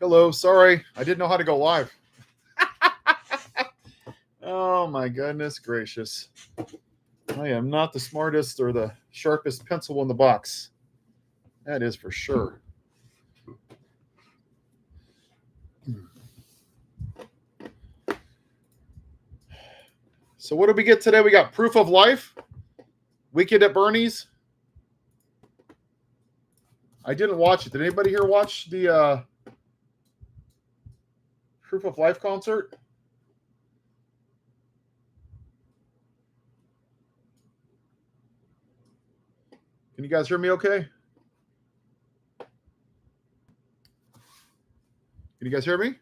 Hello, sorry. I didn't know how to go live. Oh my goodness gracious. I am not the smartest or the sharpest pencil in the box. That is for sure. So what did we get today? We got Proof of Life, Weekend at Bernie's. I didn't watch it. Did anybody here watch the Proof of Life concert? Can you guys hear me okay? Can you guys hear me?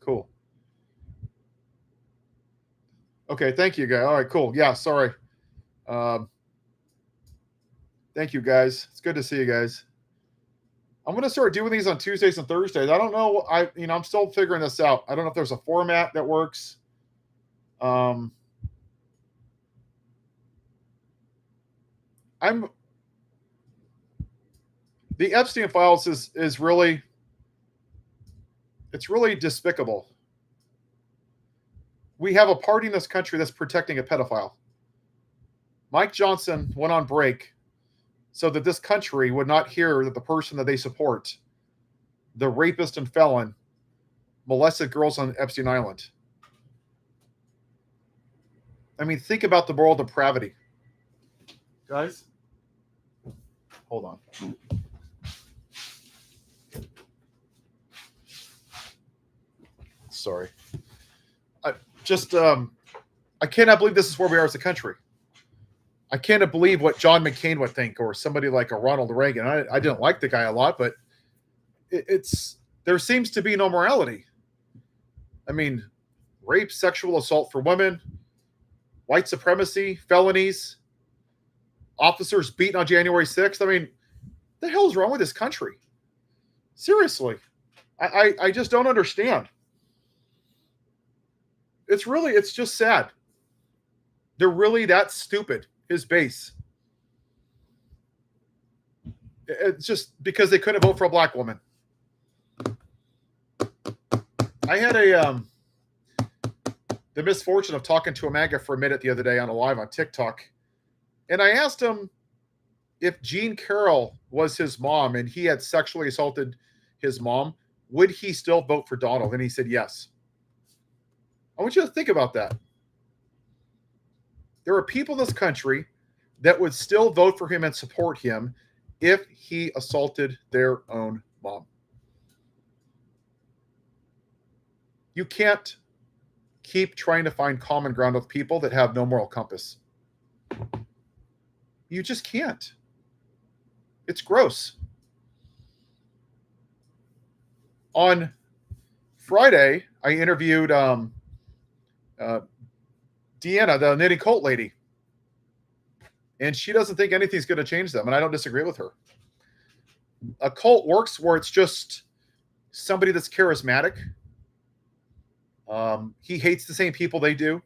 Cool. Okay, thank you, guys. All right, cool. Yeah, sorry. Thank you, guys. It's good to see you guys. I'm going to start doing these on Tuesdays and Thursdays. I don't know. I'm still figuring this out. I don't know if there's a format that works. The Epstein Files is really, it's really despicable. We have a party in this country that's protecting a pedophile. Mike Johnson went on break so that this country would not hear that the person that they support, the rapist and felon, molested girls on Epstein Island. I mean, think about the moral depravity. Guys, hold on. Sorry. I cannot believe this is where we are as a country. I cannot believe what John McCain would think, or somebody like a Ronald Reagan. I didn't like the guy a lot, but there seems to be no morality. I mean, rape, sexual assault for women, white supremacy, felonies, officers beaten on January 6th. I mean, the hell is wrong with this country? Seriously. I just don't understand. It's just sad. They're really that stupid, his base. It's just because they couldn't vote for a black woman. I had the misfortune of talking to a MAGA for a minute the other day on a live on TikTok. And I asked him if Jean Carroll was his mom and he had sexually assaulted his mom, would he still vote for Donald? And he said yes. I want you to think about that. There are people in this country that would still vote for him and support him if he assaulted their own mom. You can't keep trying to find common ground with people that have no moral compass. You just can't. It's gross. On Friday, I interviewed Deanna, the knitting cult lady. And she doesn't think anything's going to change them. And I don't disagree with her. A cult works where it's just somebody that's charismatic. He hates the same people they do.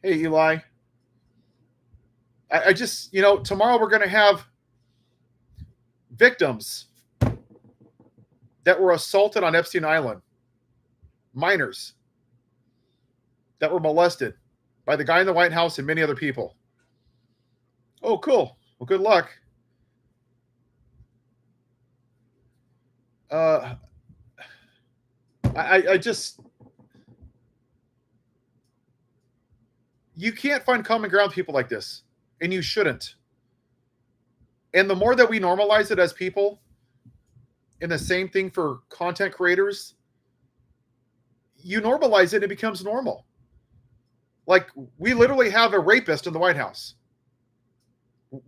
Hey, Eli. I just, tomorrow we're going to have victims that were assaulted on Epstein Island. Minors that were molested by the guy in the White House and many other people. Oh, cool. Well, good luck. You can't find common ground with people like this, and you shouldn't. And the more that we normalize it as people, and the same thing for content creators, you normalize it and it becomes normal. Like, we literally have a rapist in the White House.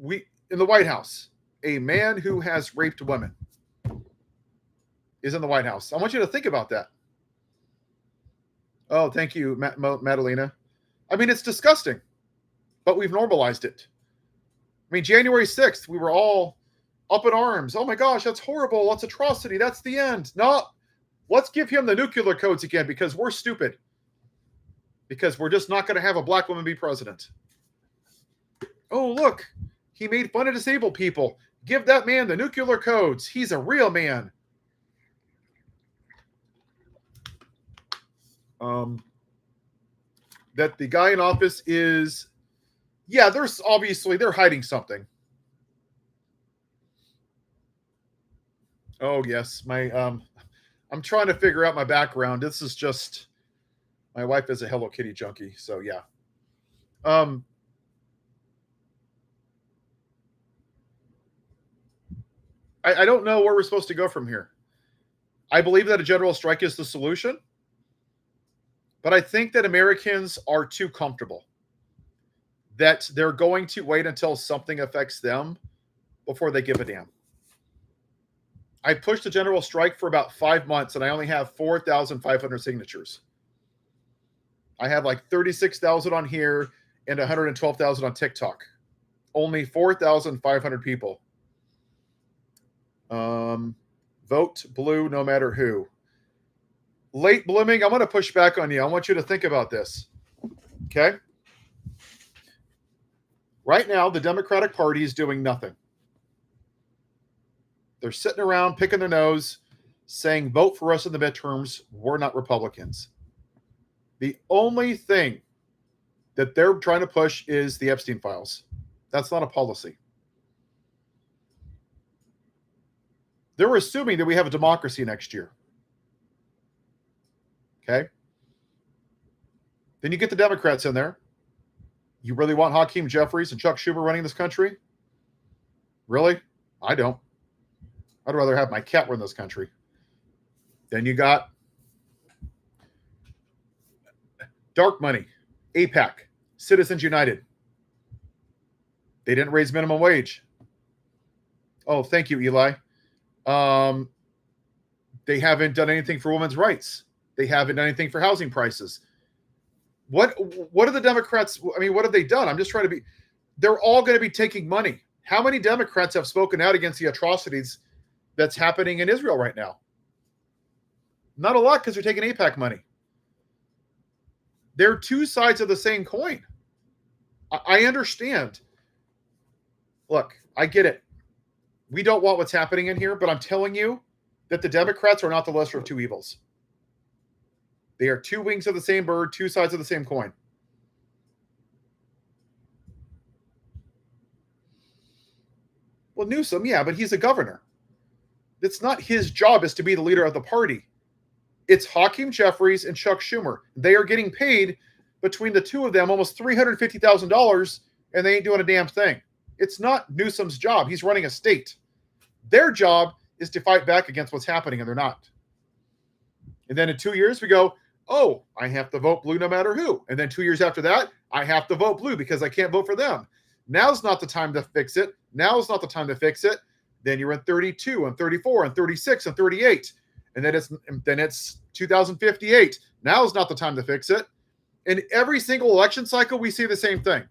In the White House, a man who has raped women is in the White House. I want you to think about that. Oh, thank you, Madalena. I mean, it's disgusting, but we've normalized it. I mean, January 6th, we were all up in arms. Oh my gosh, that's horrible. That's atrocity. That's the end. No, let's give him the nuclear codes again because we're stupid. Because we're just not going to have a black woman be president. Oh, look, He made fun of disabled people. Give that man the nuclear codes. He's a real man. That the guy in office is, yeah, there's obviously, they're hiding something. Oh, yes. I'm trying to figure out my background. This is just, my wife is a Hello Kitty junkie. So, yeah. I don't know where we're supposed to go from here. I believe that a general strike is the solution, but I think that Americans are too comfortable, that they're going to wait until something affects them before they give a damn. I pushed a general strike for about 5 months, and I only have 4,500 signatures. I have like 36,000 on here and 112,000 on TikTok. Only 4,500 people. Vote blue no matter who. Late blooming, I'm going to push back on you. I want you to think about this. Okay? Right now, the Democratic Party is doing nothing. They're sitting around picking their nose, saying, vote for us in the midterms. We're not Republicans. The only thing that they're trying to push is the Epstein Files. That's not a policy. They're assuming that we have a democracy next year. Okay? Then you get the Democrats in there. You really want Hakeem Jeffries and Chuck Schumer running this country? Really? I don't. I'd rather have my cat run this country. Then you got dark money, AIPAC, Citizens United. They didn't raise minimum wage. Oh, thank you, Eli. They haven't done anything for women's rights. They haven't done anything for housing prices. What are the Democrats? I mean, what have they done? I'm just trying to be. They're all going to be taking money. How many Democrats have spoken out against the atrocities that's happening in Israel right now? Not a lot, because they're taking AIPAC money. They're two sides of the same coin. I understand. Look, I get it. We don't want what's happening in here, but I'm telling you that the Democrats are not the lesser of two evils. They are two wings of the same bird, two sides of the same coin. Well, Newsom, yeah, but he's a governor. It's not his job is to be the leader of the party. It's Hakeem Jeffries and Chuck Schumer. They are getting paid between the two of them almost $350,000, and they ain't doing a damn thing. It's not Newsom's job. He's running a state. Their job is to fight back against what's happening, and they're not. And then in 2 years, we go, oh, I have to vote blue no matter who. And then 2 years after that, I have to vote blue because I can't vote for them. Now's not the time to fix it. Now's not the time to fix it. Then you're in 32 and 34 and 36 and 38. And then it's 2058. Now's not the time to fix it. In every single election cycle, we see the same thing.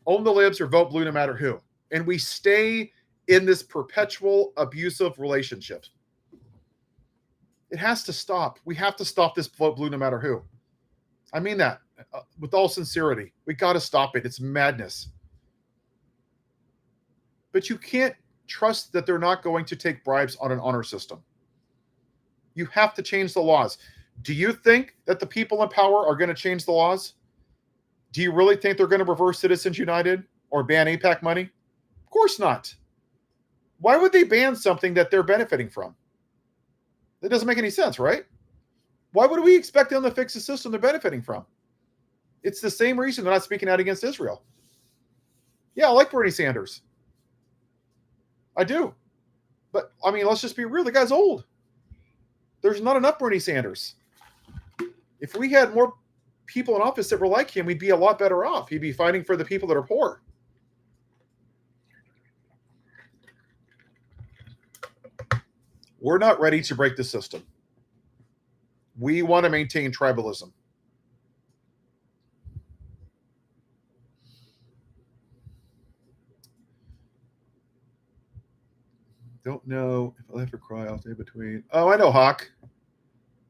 Own the libs or vote blue no matter who. And we stay in this perpetual abusive relationship. It has to stop. We have to stop this vote blue no matter who. I mean that with all sincerity. We got to stop it. It's madness. But you can't trust that they're not going to take bribes on an honor system. You have to change the laws. Do you think that the people in power are going to change the laws? Do you really think they're going to reverse Citizens United or ban AIPAC money? Of course not. Why would they ban something that they're benefiting from? That doesn't make any sense, right? Why would we expect them to fix the system they're benefiting from? It's the same reason they're not speaking out against Israel. Yeah, I like Bernie Sanders. I do. But, I mean, let's just be real. The guy's old. There's not enough Bernie Sanders. If we had more people in office that were like him, we'd be a lot better off. He'd be fighting for the people that are poor. We're not ready to break the system. We want to maintain tribalism. Don't know if I'll ever cry. I'll stay between. Oh, I know Hawk.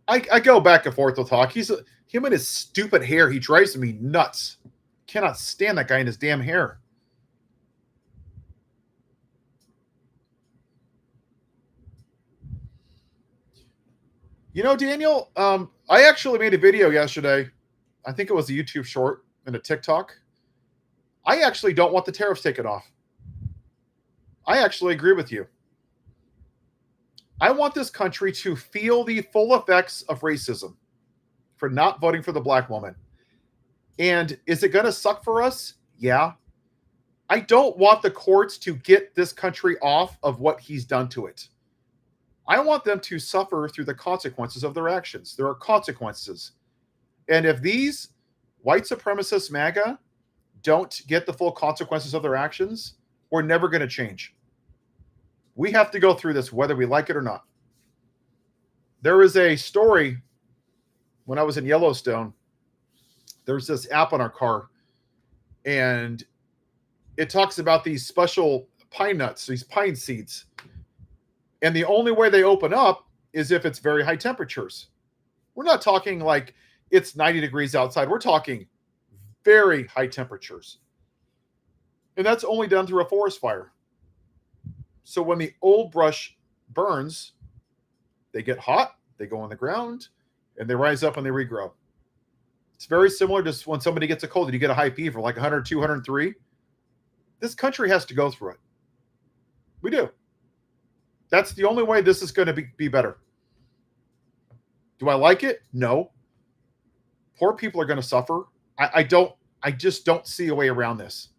I go back and forth with Hawk. Him and his stupid hair. He drives me nuts. Cannot stand that guy and his damn hair. You know, Daniel, I actually made a video yesterday. I think it was a YouTube short and a TikTok. I actually don't want the tariffs taken off. I actually agree with you. I want this country to feel the full effects of racism for not voting for the black woman. And is it going to suck for us? Yeah. I don't want the courts to get this country off of what he's done to it. I want them to suffer through the consequences of their actions. There are consequences. And if these white supremacist MAGA don't get the full consequences of their actions, we're never going to change. We have to go through this whether we like it or not. There is a story when I was in Yellowstone. There's this app on our car, and it talks about these special pine nuts, these pine seeds. And the only way they open up is if it's very high temperatures. We're not talking like it's 90 degrees outside. We're talking very high temperatures. And that's only done through a forest fire. So when the old brush burns, they get hot, they go on the ground, and they rise up and they regrow. It's very similar to when somebody gets a cold and you get a high fever, like 102, 103. This country has to go through it. We do. That's the only way this is going to be better. Do I like it? No. Poor people are going to suffer. I just don't see a way around this.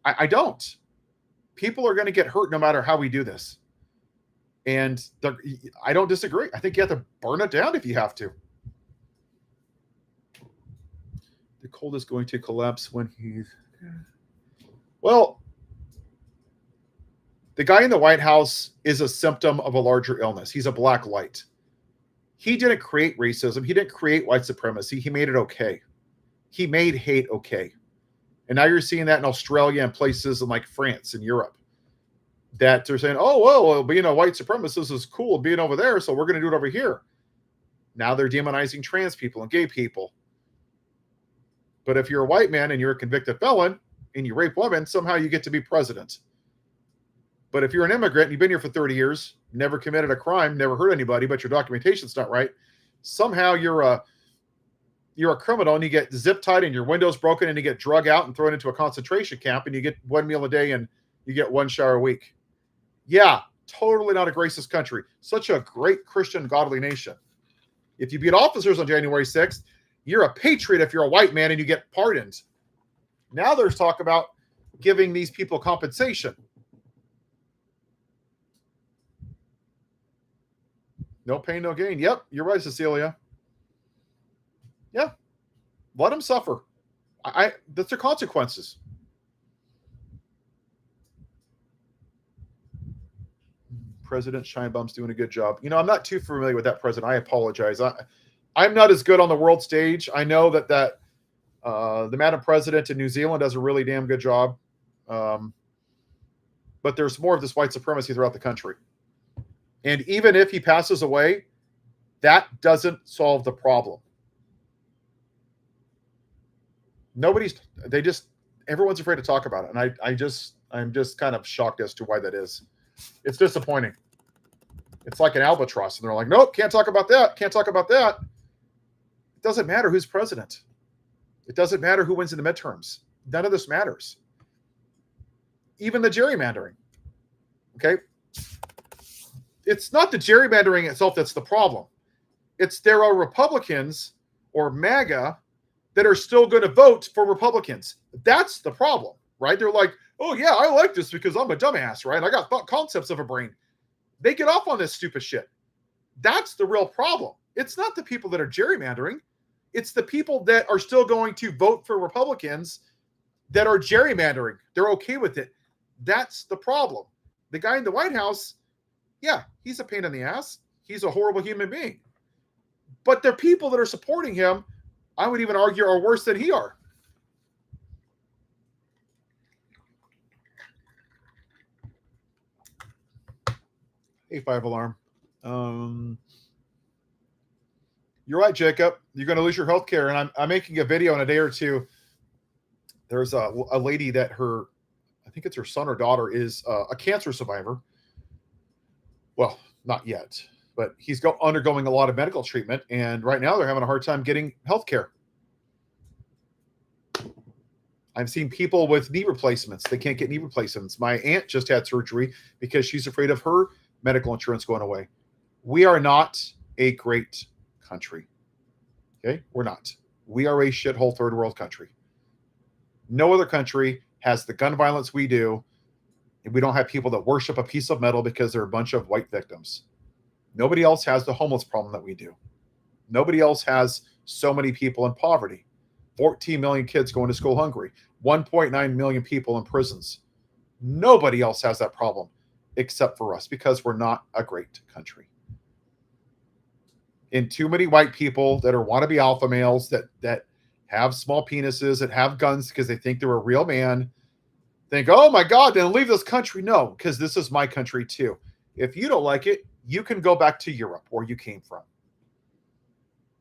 I don't. People are going to get hurt no matter how we do this. And I don't disagree. I think you have to burn it down if you have to. The cold is going to collapse when he's... Well, the guy in the White House is a symptom of a larger illness. He's a black light. He didn't create racism. He didn't create white supremacy. He made it okay. He made hate okay. And now you're seeing that in Australia and places in like France and Europe. That they're saying, oh, well, being a white supremacist is cool being over there, so we're going to do it over here. Now they're demonizing trans people and gay people. But if you're a white man and you're a convicted felon and you rape women, somehow you get to be president. But if you're an immigrant and you've been here for 30 years, never committed a crime, never hurt anybody, but your documentation's not right, somehow you're a criminal and you get zip tied and your window's broken and you get drug out and thrown into a concentration camp and you get one meal a day and you get one shower a week. Yeah, totally not a racist country. Such a great Christian, godly nation. If you beat officers on January 6th, you're a patriot if you're a white man and you get pardoned. Now there's talk about giving these people compensation. No pain, no gain. Yep, you're right, Cecilia. Yeah, let them suffer. That's their consequences. President Scheinbaum's doing a good job. You know, I'm not too familiar with that president. I apologize. I'm not as good on the world stage. I know that the Madam President in New Zealand does a really damn good job. But there's more of this white supremacy throughout the country. And even if he passes away, that doesn't solve the problem. Everyone's afraid to talk about it. And I'm just kind of shocked as to why that is. It's disappointing. It's like an albatross. And they're like, nope, can't talk about that. Can't talk about that. It doesn't matter who's president. It doesn't matter who wins in the midterms. None of this matters. Even the gerrymandering. Okay? It's not the gerrymandering itself that's the problem. There are Republicans or MAGA that are still going to vote for Republicans. That's the problem, right? They're like, oh, yeah, I like this because I'm a dumbass, right? I got concepts of a brain. They get off on this stupid shit. That's the real problem. It's not the people that are gerrymandering. It's the people that are still going to vote for Republicans that are gerrymandering. They're okay with it. That's the problem. The guy in the White House, yeah, he's a pain in the ass. He's a horrible human being. But the people that are supporting him, I would even argue, are worse than he are. Hey, 5 alarm. You're right, Jacob. You're going to lose your health care. And I'm making a video in a day or two. There's a lady that I think it's her son or daughter is a cancer survivor. Well, not yet. but he's undergoing a lot of medical treatment, and right now they're having a hard time getting health care. I've seen people with knee replacements. They can't get knee replacements. My aunt just had surgery because she's afraid of her medical insurance going away. We are not a great country. Okay? We're not. We are a shithole third world country. No other country has the gun violence we do, and we don't have people that worship a piece of metal because they're a bunch of white victims. Nobody else has the homeless problem that we do. Nobody else has so many people in poverty. 14 million kids going to school hungry. 1.9 million people in prisons. Nobody else has that problem except for us because we're not a great country. And too many white people that are wannabe alpha males that have small penises, that have guns because they think they're a real man, think, oh my God, then leave this country. No, because this is my country too. If you don't like it, you can go back to Europe where you came from.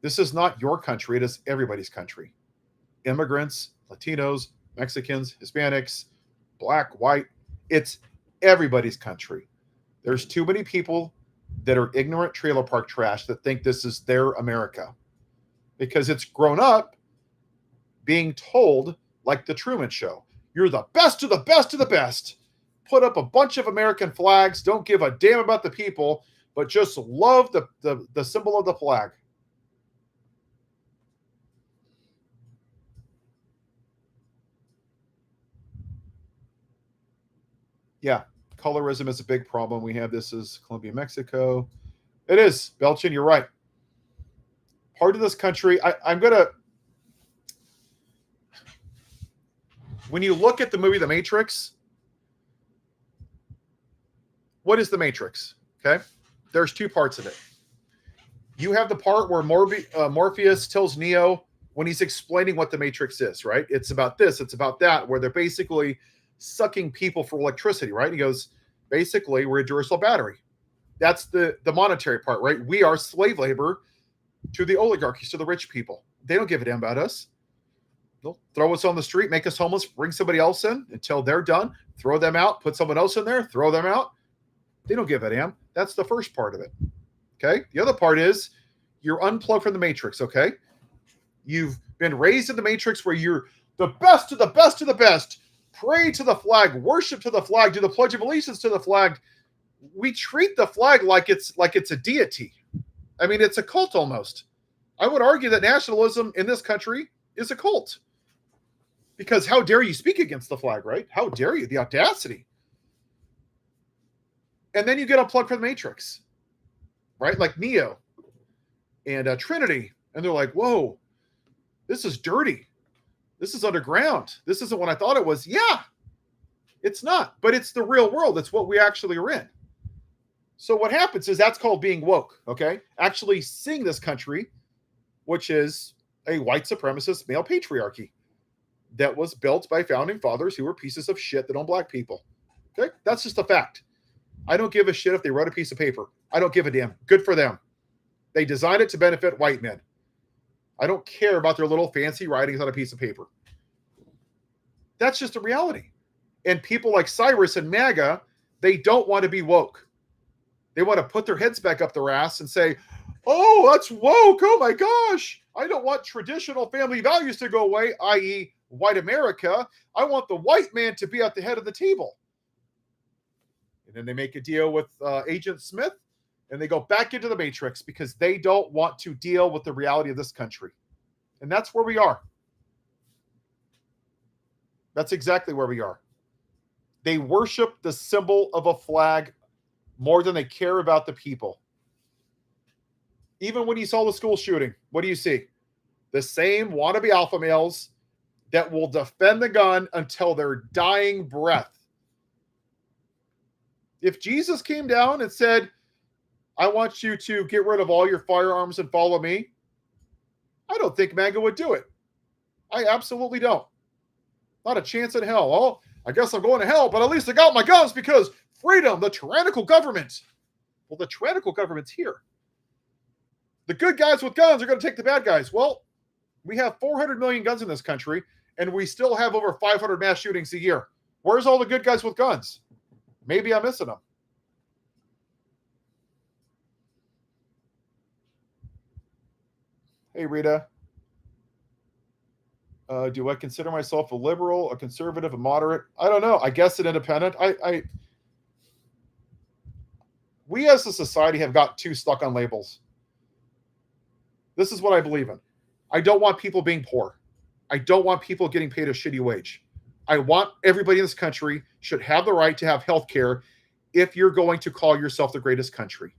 This is not your country. It is everybody's country. Immigrants, Latinos, Mexicans, Hispanics, black, white. It's everybody's country. There's too many people that are ignorant trailer park trash that think this is their America because it's grown up being told, like the Truman Show, you're the best of the best of the best. Put up a bunch of American flags, don't give a damn about the people, but just love the symbol of the flag. Yeah, colorism is a big problem. We have this as Colombia, Mexico. It is, Belchin, you're right. Part of this country, I'm going to, when you look at the movie The Matrix, what is The Matrix? Okay, there's two parts of it. You have the part where Morpheus tells Neo when he's explaining what the Matrix is, right? It's about this, it's about that, where they're basically sucking people for electricity, right? He goes, basically, we're a Duracell battery. That's the monetary part, right? We are slave labor to the oligarchies, to the rich people. They don't give a damn about us. They'll throw us on the street, make us homeless, bring somebody else in until they're done, throw them out, put someone else in there, throw them out. They don't give a damn. That's the first part of it. Okay? The other part is you're unplugged from the Matrix, okay? You've been raised in the Matrix where you're the best of the best of the best. Pray to the flag, worship to the flag, do the Pledge of Allegiance to the flag. We treat the flag like it's a deity. I mean, it's a cult almost. I would argue that nationalism in this country is a cult. Because how dare you speak against the flag, right? How dare you? The audacity. And then you get unplugged from the Matrix, right? Like Neo and Trinity. And they're like, whoa, this is dirty. This is underground. This isn't what I thought it was. Yeah, it's not, but it's the real world. It's what we actually are in. So what happens is that's called being woke, okay? Actually seeing this country, which is a white supremacist male patriarchy that was built by founding fathers who were pieces of shit that own black people. Okay? That's just a fact. I don't give a shit if they wrote a piece of paper. I don't give a damn. Good for them. They designed it to benefit white men. I don't care about their little fancy writings on a piece of paper. That's just a reality. And people like Cyrus and MAGA, they don't want to be woke. They want to put their heads back up their ass and say, oh, that's woke. Oh my gosh. I don't want traditional family values to go away, i.e. white America. I want the white man to be at the head of the table. And then they make a deal with Agent Smith and they go back into the Matrix because they don't want to deal with the reality of this country. And that's where we are. That's exactly where we are. They worship the symbol of a flag more than they care about the people. Even when you saw the school shooting, what do you see? The same wannabe alpha males that will defend the gun until their dying breath. If Jesus came down and said, I want you to get rid of all your firearms and follow me, I don't think MAGA would do it. I absolutely don't. Not a chance in hell. Oh, I guess I'm going to hell, but at least I got my guns because freedom, the tyrannical government. Well, the tyrannical government's here. The good guys with guns are going to take the bad guys. Well, we have 400 million guns in this country, and we still have over 500 mass shootings a year. Where's all the good guys with guns? Maybe I'm missing them. Hey, Rita. Do I consider myself a liberal, a conservative, a moderate? I don't know. I guess an independent. We as a society have got too stuck on labels. This is what I believe in. I don't want people being poor. I don't want people getting paid a shitty wage. I want everybody in this country should have the right to have health care if you're going to call yourself the greatest country.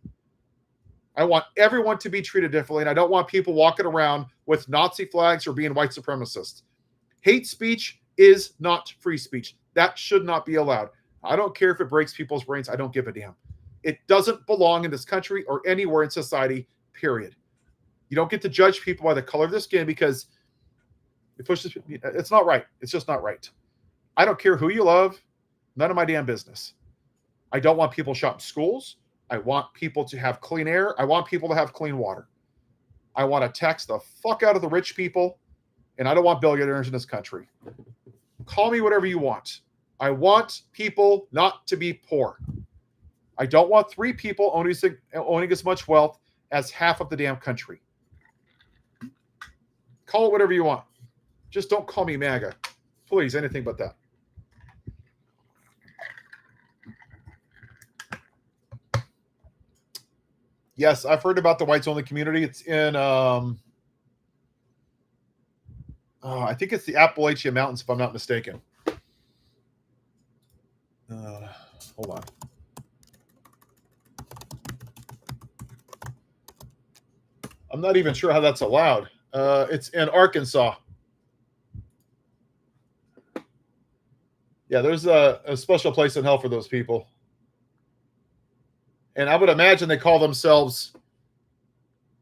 I want everyone to be treated differently, and I don't want people walking around with Nazi flags or being white supremacists. Hate speech is not free speech. That should not be allowed. I don't care if it breaks people's brains. I don't give a damn. It doesn't belong in this country or anywhere in society, period. You don't get to judge people by the color of their skin because it pushes. It's not right. It's just not right. I don't care who you love. None of my damn business. I don't want people shot in schools. I want people to have clean air. I want people to have clean water. I want to tax the fuck out of the rich people, and I don't want billionaires in this country. Call me whatever you want. I want people not to be poor. I don't want 3 people owning as much wealth as half of the damn country. Call it whatever you want. Just don't call me MAGA. Please, anything but that. Yes, I've heard about the whites-only community. It's in, I think it's the Appalachian Mountains, if I'm not mistaken. Hold on. I'm not even sure how that's allowed. It's in Arkansas. Yeah, there's a special place in hell for those people. And I would imagine they call themselves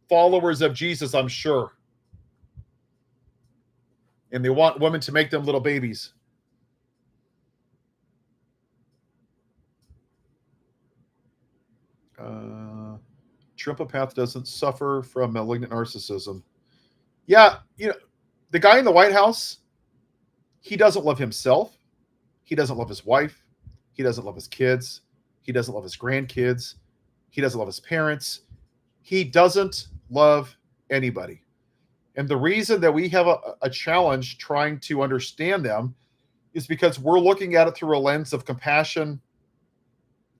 followers of Jesus, I'm sure. And they want women to make them little babies. Tripopath doesn't suffer from malignant narcissism. Yeah, the guy in the White House, he doesn't love himself. He doesn't love his wife. He doesn't love his kids. He doesn't love his grandkids. He doesn't love his parents. He doesn't love anybody. And the reason that we have a challenge trying to understand them is because we're looking at it through a lens of compassion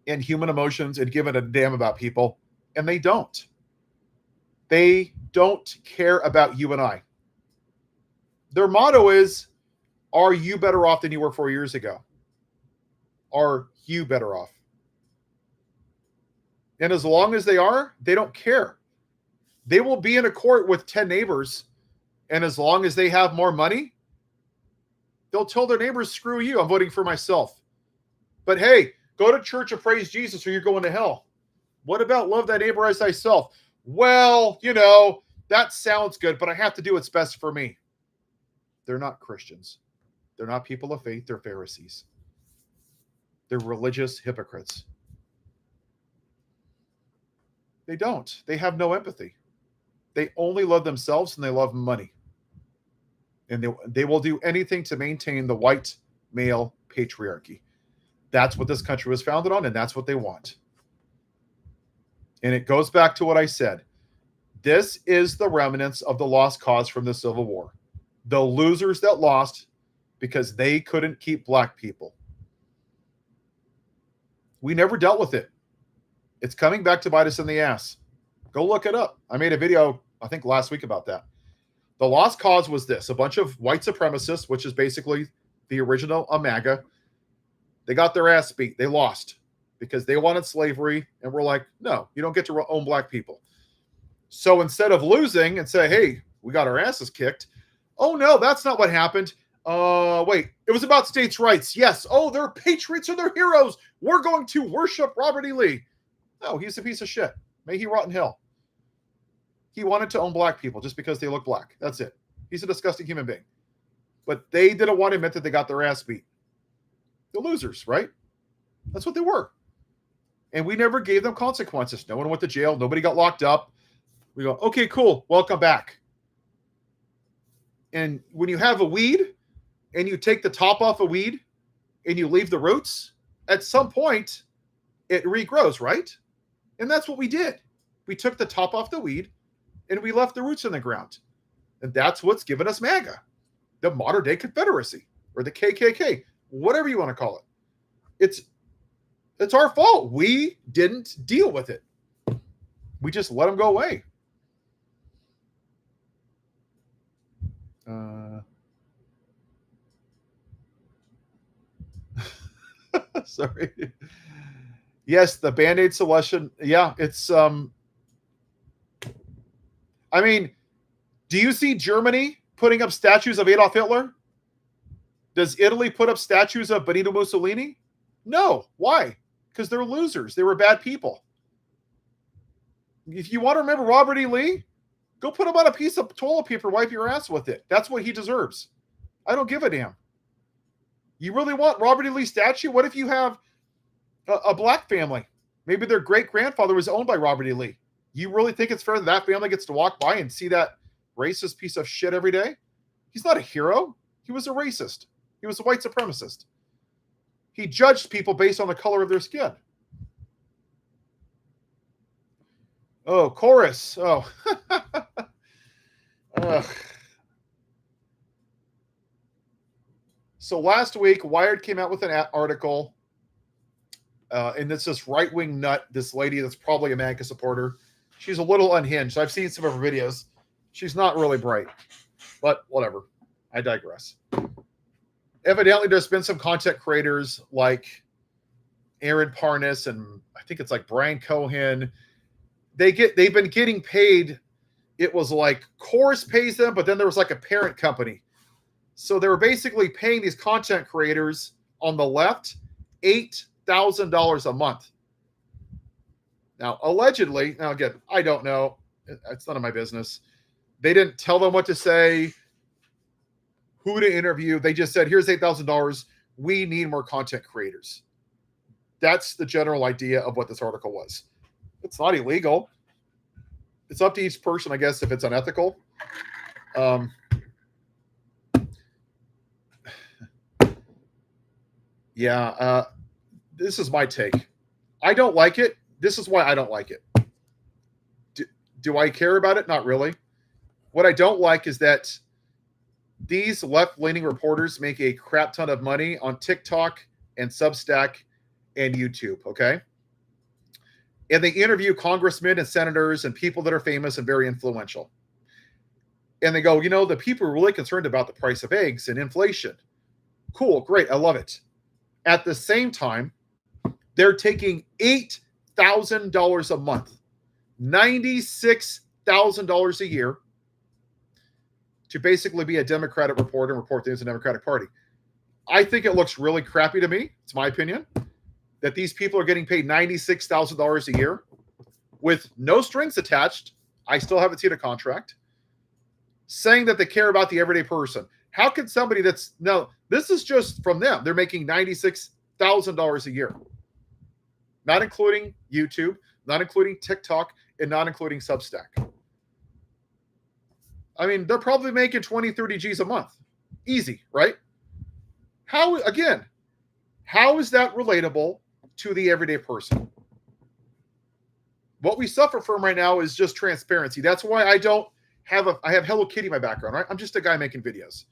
and human emotions and giving a damn about people. And they don't. They don't care about you and I. Their motto is, are you better off than you were 4 years ago? Are you better off? And as long as they are, they don't care. They will be in a court with 10 neighbors, and as long as they have more money, they'll tell their neighbors, screw you, I'm voting for myself. But hey, go to church and praise Jesus or you're going to hell. What about love thy neighbor as thyself? Well, that sounds good, but I have to do what's best for me. They're not Christians. They're not people of faith. They're Pharisees. They're religious hypocrites. They don't. They have no empathy. They only love themselves and they love money. And they will do anything to maintain the white male patriarchy. That's what this country was founded on, and that's what they want. And it goes back to what I said. This is the remnants of the lost cause from the Civil War. The losers that lost because they couldn't keep black people. We never dealt with it. It's coming back to bite us in the ass. Go look it up. I made a video, I think, last week about that. The lost cause was this. A bunch of white supremacists, which is basically the original MAGA, they got their ass beat. They lost because they wanted slavery. And we're like, no, you don't get to own black people. So instead of losing and say, hey, we got our asses kicked. Oh, no, that's not what happened. Wait, it was about states' rights. Yes. Oh, they're patriots or they're heroes. We're going to worship Robert E. Lee. No, he's a piece of shit. May he rot in hell. He wanted to own black people just because they look black. That's it. He's a disgusting human being. But they didn't want to admit that they got their ass beat. The losers, right? That's what they were. And we never gave them consequences. No one went to jail. Nobody got locked up. We go, okay, cool. Welcome back. And when you have a weed and you take the top off a weed and you leave the roots, at some point it regrows, right? And that's what we did. We took the top off the weed and we left the roots in the ground. And that's what's given us MAGA, the modern day Confederacy, or the KKK, whatever you want to call it. It's our fault. We didn't deal with it. We just let them go away. Sorry. Yes, the Band-Aid solution. Yeah, it's I mean, do you see Germany putting up statues of Adolf Hitler? Does Italy put up statues of Benito Mussolini? No. Why? Because they're losers. They were bad people. If you want to remember Robert E. Lee, go put him on a piece of toilet paper, wipe your ass with it. That's what he deserves. I don't give a damn. You really want Robert E. Lee statue? What if you have a black family? Maybe their great-grandfather was owned by Robert E. Lee. You really think it's fair that that family gets to walk by and see that racist piece of shit every day? He's not a hero. He was a racist. He was a white supremacist. He judged people based on the color of their skin. Oh, chorus. Oh. So last week, Wired came out with an article, and it's this right-wing nut, this lady that's probably a MAGA supporter. She's a little unhinged. I've seen some of her videos. She's not really bright, but whatever. I digress. Evidently, there's been some content creators like Aaron Parnas and I think it's like Brian Cohen. They've been getting paid. It was like Chorus pays them, but then there was like a parent company. So they were basically paying these content creators on the left $8,000 a month. Now, allegedly, now again, I don't know. It's none of my business. They didn't tell them what to say, who to interview. They just said, here's $8,000. We need more content creators. That's the general idea of what this article was. It's not illegal. It's up to each person, I guess, if it's unethical. This is my take. I don't like it. This is why I don't like it. Do I care about it? Not really. What I don't like is that these left-leaning reporters make a crap ton of money on TikTok and Substack and YouTube, okay? And they interview congressmen and senators and people that are famous and very influential. And they go, the people are really concerned about the price of eggs and inflation. Cool, great, I love it. At the same time, they're taking $8,000 a month, $96,000 a year to basically be a Democratic reporter and report things in the Democratic Party. I think it looks really crappy to me. It's my opinion that these people are getting paid $96,000 a year with no strings attached. I still haven't seen a contract saying that they care about the everyday person. How can somebody this is just from them. They're making $96,000 a year, not including YouTube, not including TikTok, and not including Substack. I mean, they're probably making 20, 30 G's a month. Easy, right? How is that relatable to the everyday person? What we suffer from right now is just transparency. That's why I have Hello Kitty in my background, right? I'm just a guy making videos.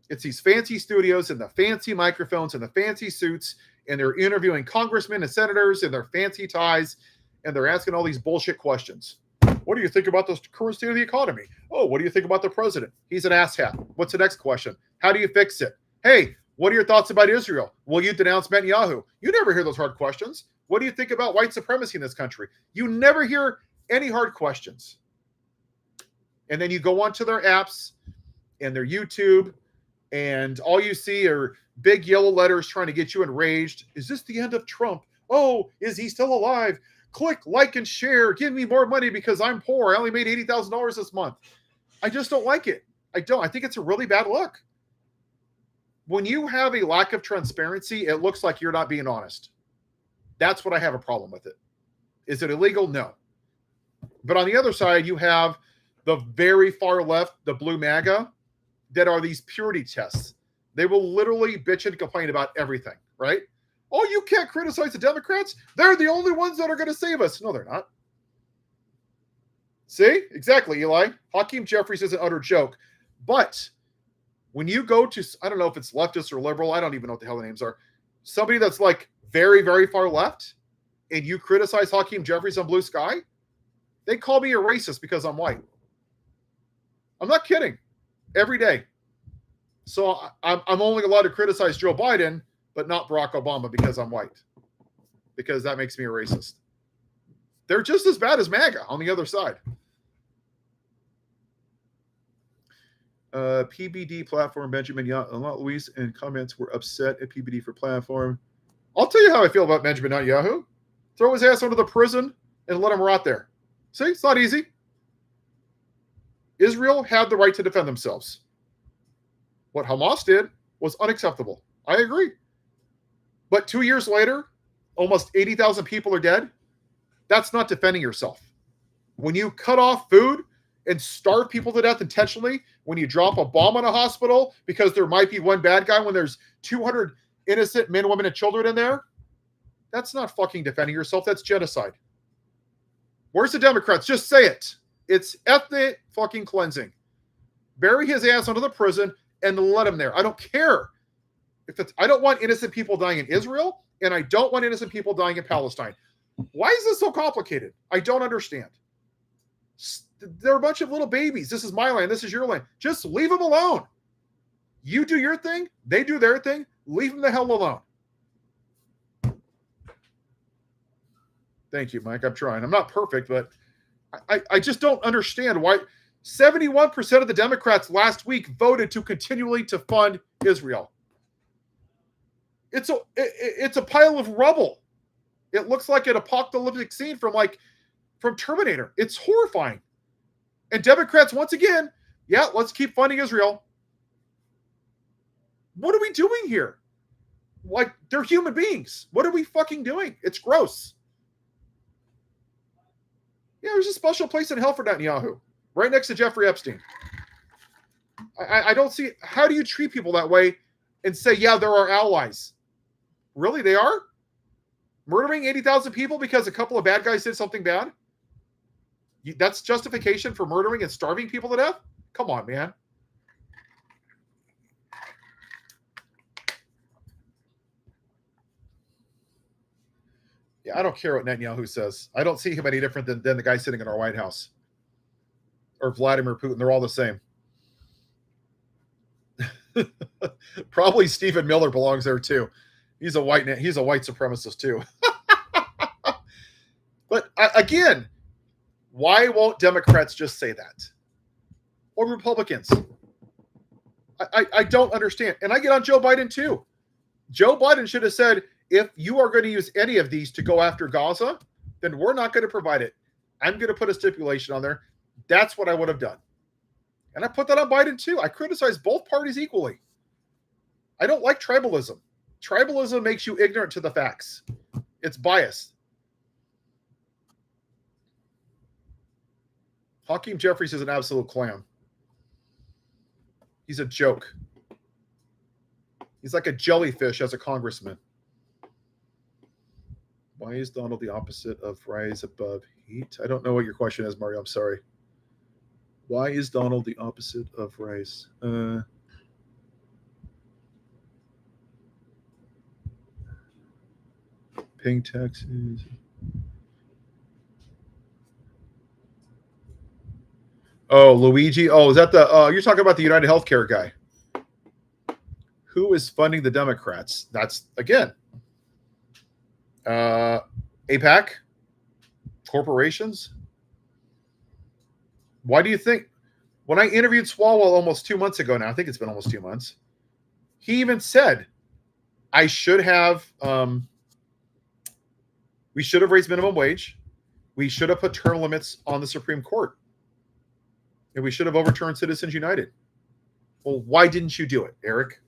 It's these fancy studios and the fancy microphones and the fancy suits, and they're interviewing congressmen and senators in their fancy ties, and they're asking all these bullshit questions. What do you think about the current state of the economy? Oh, what do you think about the president? He's an asshat. What's the next question? How do you fix it? Hey, what are your thoughts about Israel? Will you denounce Netanyahu? You never hear those hard questions. What do you think about white supremacy in this country? You never hear any hard questions. And then you go onto their apps and their YouTube, and all you see are big yellow letters trying to get you enraged. Is this the end of Trump? Oh, is he still alive? Click, like, and share. Give me more money because I'm poor. I only made $80,000 this month. I just don't like it. I don't. I think it's a really bad look. When you have a lack of transparency, it looks like you're not being honest. That's what I have a problem with it. Is it illegal? No. But on the other side, you have the very far left, the blue MAGA, that are these purity tests. They will literally bitch and complain about everything, right? Oh, you can't criticize the Democrats? They're the only ones that are going to save us. No, they're not. See? Exactly, Eli. Hakeem Jeffries is an utter joke. But when you go to, I don't know if it's leftist or liberal, I don't even know what the hell the names are, somebody that's like very, very far left, and you criticize Hakeem Jeffries on Blue Sky, they call me a racist because I'm white. I'm not kidding. Every day. So I'm only allowed to criticize Joe Biden, but not Barack Obama because I'm white. Because that makes me a racist. They're just as bad as MAGA on the other side. PBD platform, Benjamin Luis in comments were upset at PBD for platform. I'll tell you how I feel about Benjamin Netanyahu. Throw his ass into the prison and let him rot there. See, it's not easy. Israel had the right to defend themselves. What Hamas did was unacceptable. I agree. But 2 years later, almost 80,000 people are dead. That's not defending yourself. When you cut off food and starve people to death intentionally, when you drop a bomb on a hospital because there might be one bad guy when there's 200 innocent men, women, and children in there, that's not fucking defending yourself. That's genocide. Where's the Democrats? Just say it. It's ethnic fucking cleansing. Bury his ass under the prison and let him there. I don't care. I don't want innocent people dying in Israel, and I don't want innocent people dying in Palestine. Why is this so complicated? I don't understand. They're a bunch of little babies. This is my land. This is your land. Just leave them alone. You do your thing. They do their thing. Leave them the hell alone. Thank you, Mike. I'm trying. I'm not perfect, but I just don't understand why 71% of the Democrats last week voted to continually to fund Israel. It's a pile of rubble. It looks like an apocalyptic scene from Terminator. It's horrifying. And Democrats, once again, yeah, let's keep funding Israel. What are we doing here? Like, they're human beings. What are we fucking doing? It's gross. Yeah, there's a special place in hell for Netanyahu, right next to Jeffrey Epstein. I don't see, how do you treat people that way and say, yeah, they're our allies? Really, they are? Murdering 80,000 people because a couple of bad guys did something bad? That's justification for murdering and starving people to death? Come on, man. Yeah, I don't care what Netanyahu says. I don't see him any different than the guy sitting in our White House. Or Vladimir Putin. They're all the same. Probably Stephen Miller belongs there too. He's a white supremacist too. But again, why won't Democrats just say that? Or Republicans? I don't understand. And I get on Joe Biden too. Joe Biden should have said, if you are going to use any of these to go after Gaza, then we're not going to provide it. I'm going to put a stipulation on there. That's what I would have done. And I put that on Biden too. I criticize both parties equally. I don't like tribalism. Tribalism makes you ignorant to the facts. It's biased. Hakeem Jeffries is an absolute clown. He's a joke. He's like a jellyfish as a congressman. Why is Donald the opposite of rise above heat? I don't know what your question is, Mario. I'm sorry. Why is Donald the opposite of rise? Paying taxes. Oh, Luigi. Oh, is that the you're talking about the United Healthcare guy? Who is funding the Democrats? That's again APAC, corporations. Why do you think when I interviewed Swalwell almost 2 months ago now, I think it's been almost 2 months, he even said I should have we should have raised minimum wage. We should have put term limits on the Supreme Court. And we should have overturned Citizens United. Well, why didn't you do it, Eric?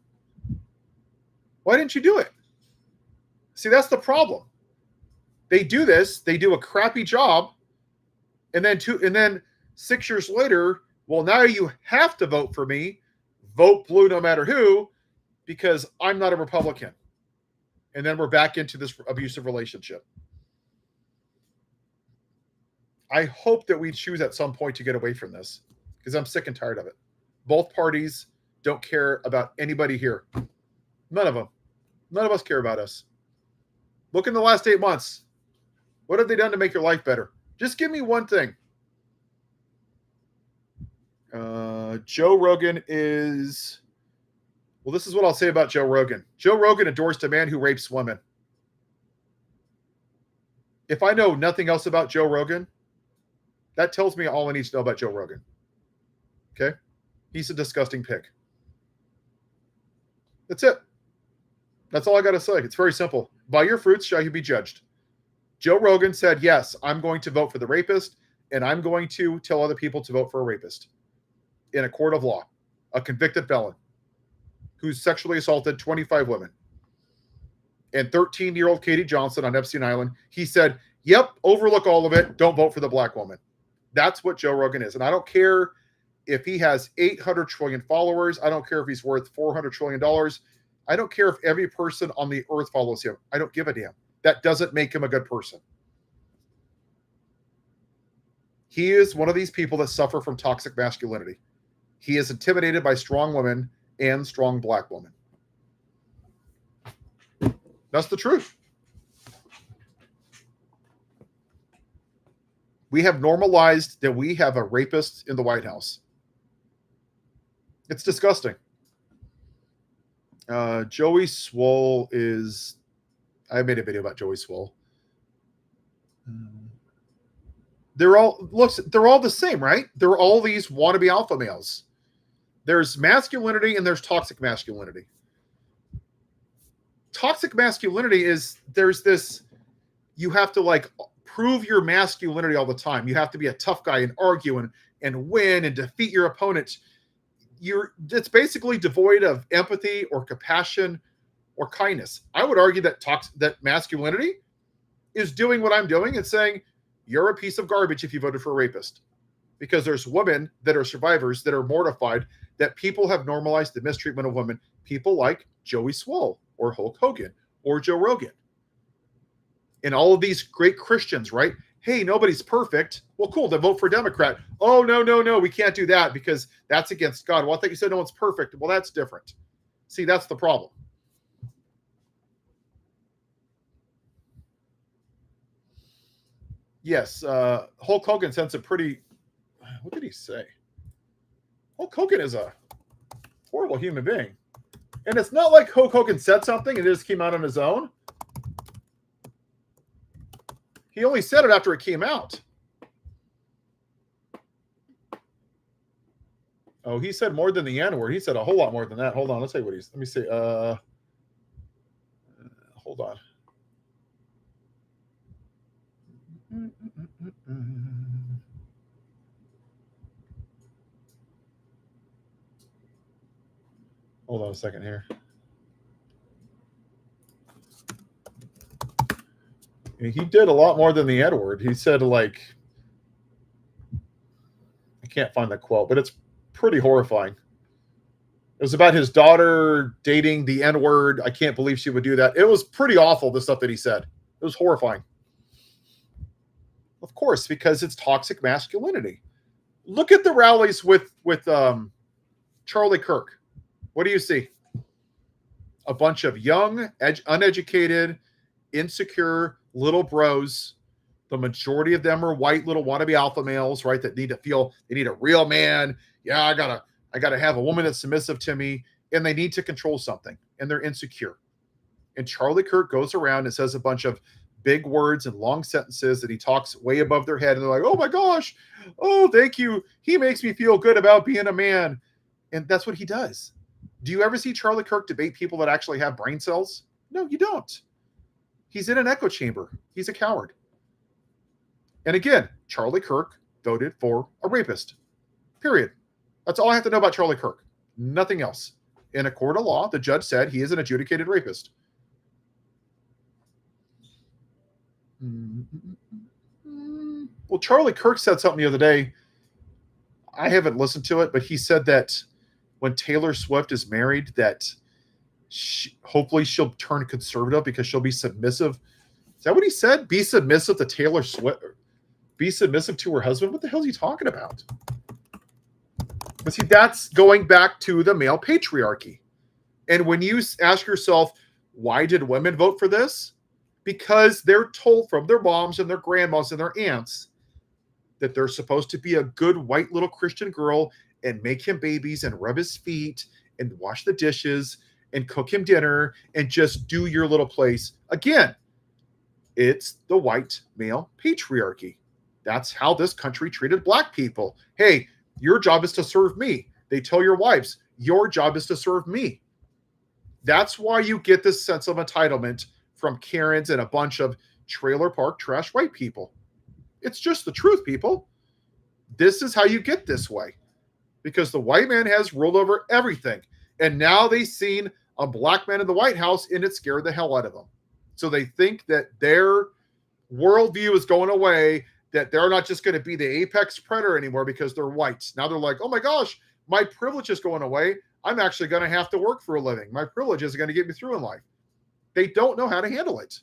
Why didn't you do it? See, that's the problem. They do this, they do a crappy job, and then 6 years later, well, now you have to vote for me, vote blue no matter who, because I'm not a Republican. And then we're back into this abusive relationship. I hope that we choose at some point to get away from this because I'm sick and tired of it. Both parties don't care about anybody here. None of them. None of us care about us. Look in the last 8 months. What have they done to make your life better? Just give me one thing. Joe Rogan is... Well, this is what I'll say about Joe Rogan. Joe Rogan endorsed a man who rapes women. If I know nothing else about Joe Rogan, that tells me all I need to know about Joe Rogan. Okay? He's a disgusting pig. That's it. That's all I got to say. It's very simple. By your fruits shall you be judged. Joe Rogan said, yes, I'm going to vote for the rapist, and I'm going to tell other people to vote for a rapist in a court of law, a convicted felon who's sexually assaulted 25 women. And 13-year-old Katie Johnson on Epstein Island, he said, yep, overlook all of it. Don't vote for the black woman. That's what Joe Rogan is. And I don't care if he has 800 trillion followers. I don't care if he's worth $400 trillion. I don't care if every person on the earth follows him. I don't give a damn. That doesn't make him a good person. He is one of these people that suffer from toxic masculinity. He is intimidated by strong women and strong black women. That's the truth. We have normalized that we have a rapist in the White House. It's disgusting. Joey Swole is... I made a video about Joey Swole. They're all the same, right? They're all these wannabe alpha males. There's masculinity and there's toxic masculinity. Toxic masculinity is there's this, you have to like prove your masculinity all the time. You have to be a tough guy and argue and win and defeat your opponent. It's basically devoid of empathy or compassion or kindness. I would argue that that masculinity is doing what I'm doing and saying, you're a piece of garbage if you voted for a rapist. Because there's women that are survivors that are mortified that people have normalized the mistreatment of women. People like Joey Swole or Hulk Hogan or Joe Rogan. And all of these great Christians, right? Hey, nobody's perfect. Well, cool, then vote for Democrat. Oh, no, we can't do that because that's against God. Well, I thought you said no one's perfect. Well, that's different. See, that's the problem. Yes, Hulk Hogan sent a pretty... What did he say? Hulk Hogan is a horrible human being. And it's not like Hulk Hogan said something and it just came out on his own. He only said it after it came out. Oh, he said more than the N-word. He said a whole lot more than that. Hold on, let's see what he's... Let me see. Hold on. Hold on a second here. He did a lot more than the N-word. He said, like, I can't find the quote, but it's pretty horrifying. It was about his daughter dating the N-word. I can't believe she would do that. It was pretty awful, the stuff that he said. It was horrifying. Of course, because it's toxic masculinity. Look at the rallies with Charlie Kirk. What do you see? A bunch of young, uneducated, insecure little bros. The majority of them are white little wannabe alpha males, right? That need to feel they need a real man. Yeah, I gotta have a woman that's submissive to me, and they need to control something, and they're insecure. And Charlie Kirk goes around and says a bunch of big words and long sentences that he talks way above their head, and they're like, "Oh my gosh, oh thank you. He makes me feel good about being a man," and that's what he does. Do you ever see Charlie Kirk debate people that actually have brain cells? No, you don't. He's in an echo chamber. He's a coward. And again, Charlie Kirk voted for a rapist. Period. That's all I have to know about Charlie Kirk. Nothing else. In a court of law, the judge said he is an adjudicated rapist. Well, Charlie Kirk said something the other day. I haven't listened to it, but he said that when Taylor Swift is married, that hopefully she'll turn conservative because she'll be submissive. Is that what he said? Be submissive to Taylor Swift? be submissive to her husband? What the hell is he talking about? But see, that's going back to the male patriarchy. And when you ask yourself, why did women vote for this? Because they're told from their moms and their grandmas and their aunts that they're supposed to be a good white little Christian girl and make him babies and rub his feet and wash the dishes and cook him dinner and just do your little place. Again, it's the white male patriarchy. That's how this country treated black people. Hey, your job is to serve me. They tell your wives, your job is to serve me. That's why you get this sense of entitlement from Karens and a bunch of trailer park trash white people. It's just the truth, people. This is how you get this way. Because the white man has ruled over everything. And now they've seen a black man in the White House and it scared the hell out of them. So they think that their worldview is going away, that they're not just going to be the apex predator anymore because they're white. Now they're like, oh my gosh, my privilege is going away. I'm actually going to have to work for a living. My privilege is going to get me through in life. They don't know how to handle it.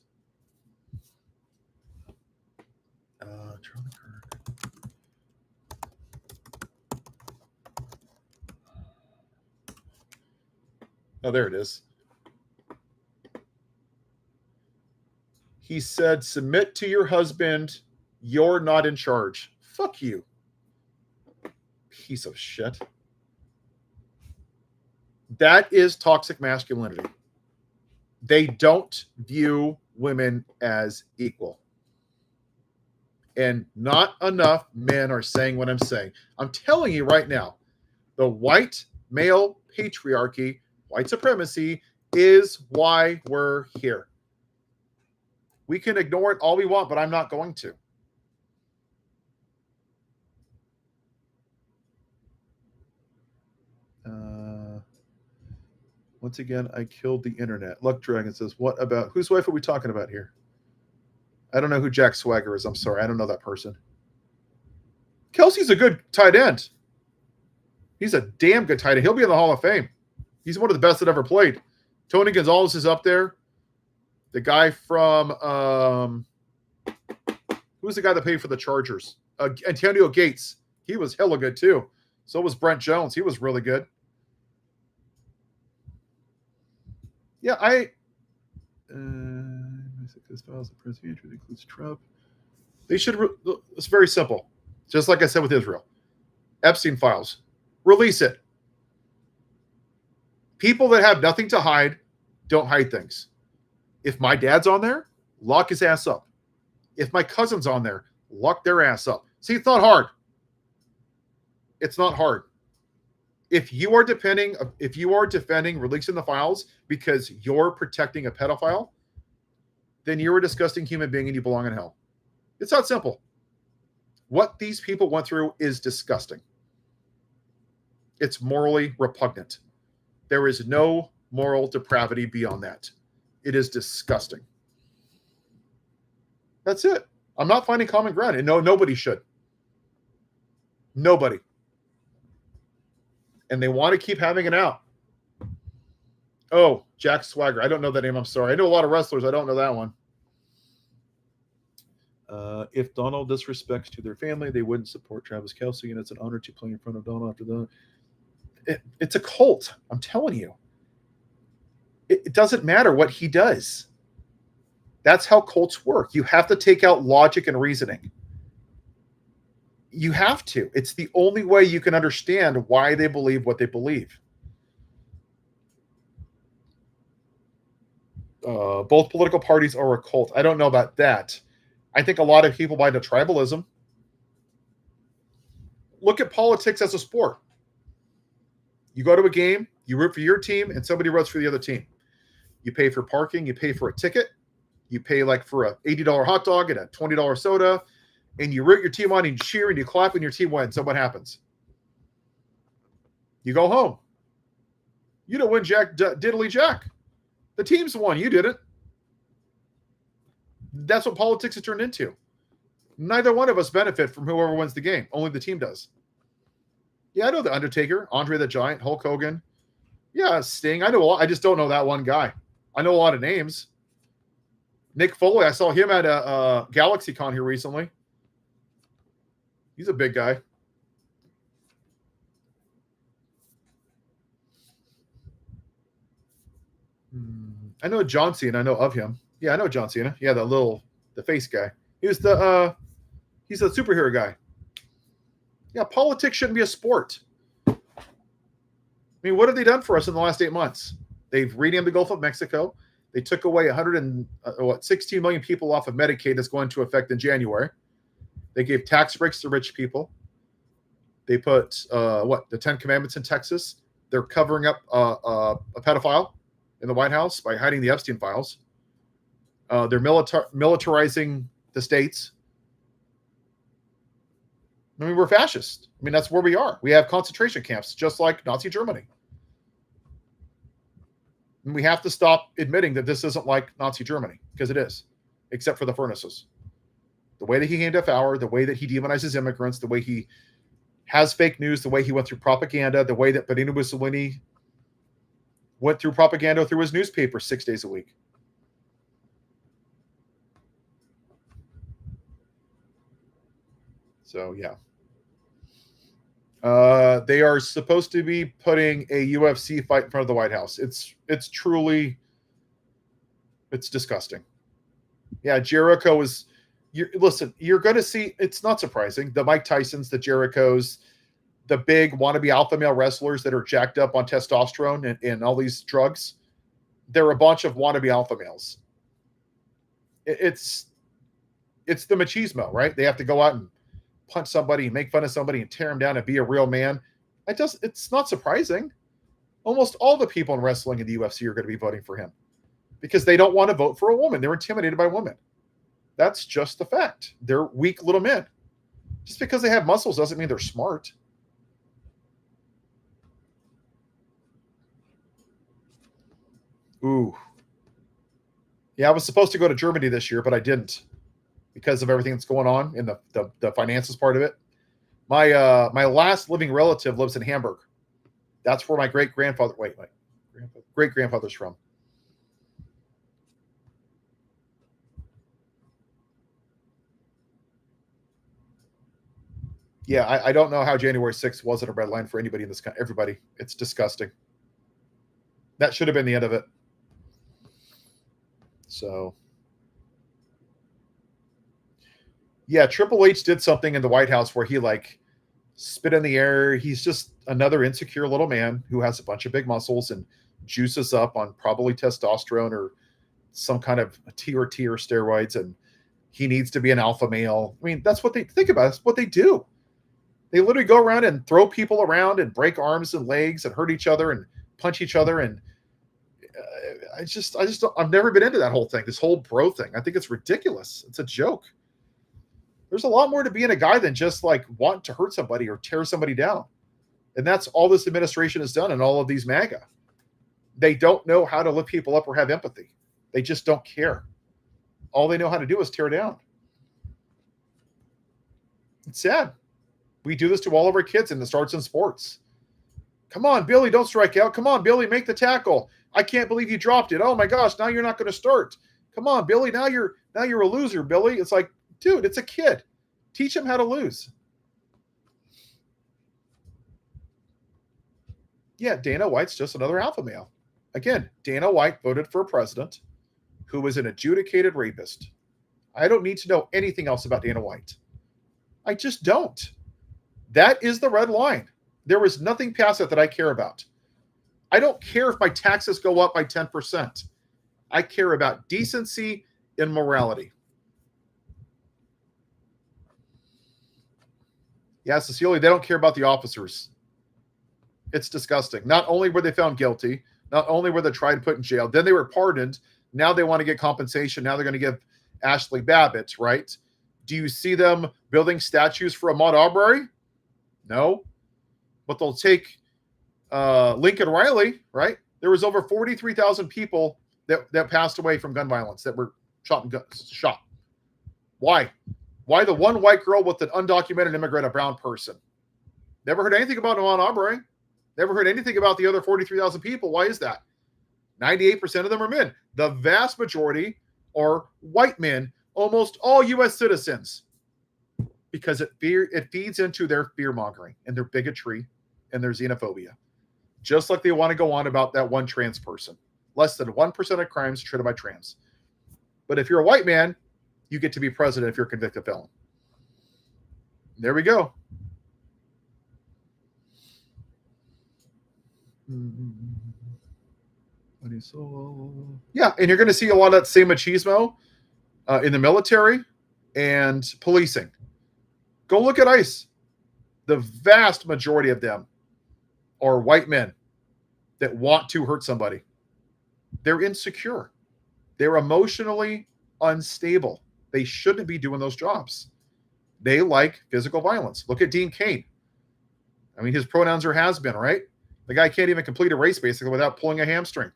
Charlie Kirk. Oh, there it is. He said, submit to your husband. You're not in charge. Fuck you. Piece of shit. That is toxic masculinity. They don't view women as equal. And not enough men are saying what I'm saying. I'm telling you right now, the white male patriarchy, white supremacy, is why we're here. We can ignore it all we want, but I'm not going to. Once again, I killed the internet. Luck Dragon says, what about, whose wife are we talking about here? I don't know who Jack Swagger is. I'm sorry. I don't know that person. Kelsey's a good tight end. He's a damn good tight end. He'll be in the Hall of Fame. He's one of the best that ever played. Tony Gonzalez is up there. The guy from, who's the guy that paid for the Chargers? Antonio Gates. He was hella good too. So was Brent Jones. He was really good. Yeah, this files the press feature includes Trump. They should. It's very simple. Just like I said with Israel, Epstein Files, release it. People that have nothing to hide don't hide things. If my dad's on there, lock his ass up. If my cousin's on there, lock their ass up. See, it's not hard. It's not hard. If you are defending releasing the files because you're protecting a pedophile, then you're a disgusting human being and you belong in hell. It's that simple. What these people went through is disgusting. It's morally repugnant. There is no moral depravity beyond that. It is disgusting. That's it. I'm not finding common ground, and no, nobody should. Nobody. And they want to keep having it out. Oh, Jack Swagger. I don't know that name. I'm sorry. I know a lot of wrestlers. I don't know that one. If Donald disrespects to their family, they wouldn't support Travis Kelce, and it's an honor to play in front of Donald after that. It's a cult. I'm telling you. It doesn't matter what he does. That's how cults work. You have to take out logic and reasoning. You have to. It's the only way you can understand why they believe what they believe. Both political parties are a cult. I don't know about that. I think a lot of people buy into tribalism. Look at politics as a sport. You go to a game, you root for your team, and somebody roots for the other team. You pay for parking, you pay for a ticket, you pay like for a $80 hot dog and a $20 soda, and you root your team on and you cheer and you clap and your team wins. So what happens? You go home. You don't win Jack diddly Jack. The team's won. You didn't. That's what politics has turned into. Neither one of us benefit from whoever wins the game. Only the team does. Yeah, I know The Undertaker, Andre the Giant, Hulk Hogan. Yeah, Sting. I know a lot. I just don't know that one guy. I know a lot of names. Nick Foley. I saw him at a GalaxyCon here recently. He's a big guy. I know John Cena. I know of him. Yeah, I know John Cena. Yeah, the face guy. He was he's a superhero guy. Yeah, politics shouldn't be a sport. I mean, what have they done for us in the last 8 months? They've renamed the Gulf of Mexico. They took away 16 million people off of Medicaid that's going to effect in January. They gave tax breaks to rich people. They put the 10 Commandments in Texas. They're covering up a pedophile in the White House by hiding the Epstein Files. They're militarizing the states. I mean, we're fascist. I mean, that's where we are. We have concentration camps, just like Nazi Germany. And we have to stop admitting that this isn't like Nazi Germany, because it is, except for the furnaces. The way that he came to power, the way that he demonizes immigrants, the way he has fake news, the way he went through propaganda, the way that Benito Mussolini went through propaganda through his newspaper 6 days a week. So, yeah. They are supposed to be putting a UFC fight in front of the White House. It's truly, it's disgusting. Yeah, Jericho is. Listen, you're going to see. It's not surprising. The Mike Tysons, the Jerichos, the big wannabe alpha male wrestlers that are jacked up on testosterone and all these drugs. They're a bunch of wannabe alpha males. It's the machismo, right? They have to go out and punch somebody, make fun of somebody, and tear him down and be a real man. It's not surprising. Almost all the people in wrestling in the UFC are going to be voting for him because they don't want to vote for a woman. They're intimidated by women. That's just the fact. They're weak little men. Just because they have muscles doesn't mean they're smart. Ooh. Yeah, I was supposed to go to Germany this year, but I didn't because of everything that's going on in the finances part of it. My last living relative lives in Hamburg. That's where my great-grandfather's from. Yeah, I don't know how January 6th wasn't a red line for anybody in this country. Everybody. It's disgusting. That should have been the end of it. So, yeah, Triple H did something in the White House where he spit in the air. He's just another insecure little man who has a bunch of big muscles and juices up on probably testosterone or some kind of TRT or steroids, and he needs to be an alpha male. I mean, that's what they think about. That's what they do. They literally go around and throw people around and break arms and legs and hurt each other and punch each other. And I've never been into that whole thing, this whole bro thing. I think it's ridiculous. It's a joke. There's a lot more to being a guy than just wanting to hurt somebody or tear somebody down. And that's all this administration has done and all of these MAGA. They don't know how to lift people up or have empathy. They just don't care. All they know how to do is tear down. It's sad. We do this to all of our kids, and it starts in sports. Come on, Billy, don't strike out. Come on, Billy, make the tackle. I can't believe you dropped it. Oh my gosh, now you're not going to start. Come on, Billy, now you're a loser, Billy. It's like, dude, it's a kid. Teach him how to lose. Yeah, Dana White's just another alpha male. Again, Dana White voted for a president who was an adjudicated rapist. I don't need to know anything else about Dana White. I just don't. That is the red line. There is nothing past that I care about. I don't care if my taxes go up by 10%. I care about decency and morality. Yeah, Cecilia, they don't care about the officers. It's disgusting. Not only were they found guilty, not only were they tried and put in jail, then they were pardoned. Now they want to get compensation. Now they're going to give Ashley Babbitt, right? Do you see them building statues for Ahmaud Arbery? No. But they'll take Lincoln Riley, right? There was over 43,000 people that passed away from gun violence that were shot. Why? Why the one white girl with an undocumented immigrant, a brown person? Never heard anything about Ahmaud Arbery. Never heard anything about the other 43,000 people. Why is that? 98% of them are men. The vast majority are white men, almost all U.S. citizens. because it feeds into their fear mongering and their bigotry and their xenophobia. Just like they want to go on about that one trans person. Less than 1% of crimes treated by trans. But if you're a white man, you get to be president if you're a convicted felon. There we go. Yeah, and you're going to see a lot of that same machismo in the military and policing. Go look at ICE. The vast majority of them are white men that want to hurt somebody. They're insecure. They're emotionally unstable. They shouldn't be doing those jobs. They like physical violence. Look at Dean Cain. I mean, his pronouns are has been, right? The guy can't even complete a race basically without pulling a hamstring.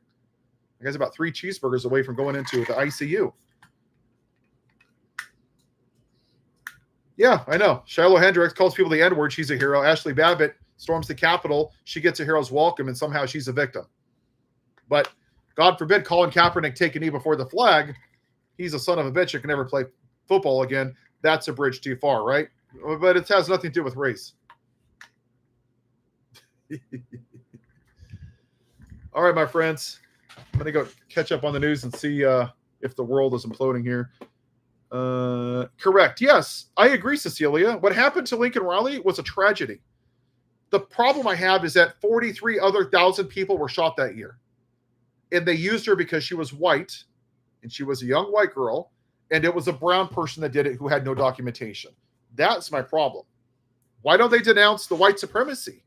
The guy's about 3 cheeseburgers away from going into the ICU. Yeah, I know. Shiloh Hendricks calls people the N-word. She's a hero. Ashley Babbitt storms the Capitol. She gets a hero's welcome, and somehow she's a victim. But God forbid Colin Kaepernick take a knee before the flag. He's a son of a bitch that can never play football again. That's a bridge too far, right? But it has nothing to do with race. All right, my friends. I'm going to go catch up on the news and see if the world is imploding here. Correct. Yes, I agree, Cecilia. What happened to Lincoln Riley was a tragedy. The problem I have is that 43,000 people were shot that year. And they used her because she was white, and she was a young white girl, and it was a brown person that did it who had no documentation. That's my problem. Why don't they denounce the white supremacy?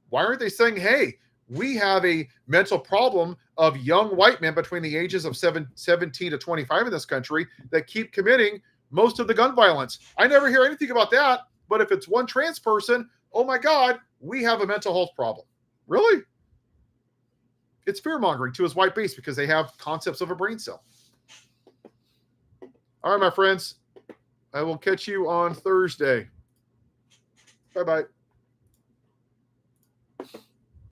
Why aren't they saying, hey, we have a mental problem of young white men between the ages of 17 to 25 in this country that keep committing most of the gun violence? I never hear anything about that. But if it's one trans person, oh my God, we have a mental health problem. Really? It's fear-mongering to his white base because they have concepts of a brain cell. All right, my friends. I will catch you on Thursday. Bye-bye.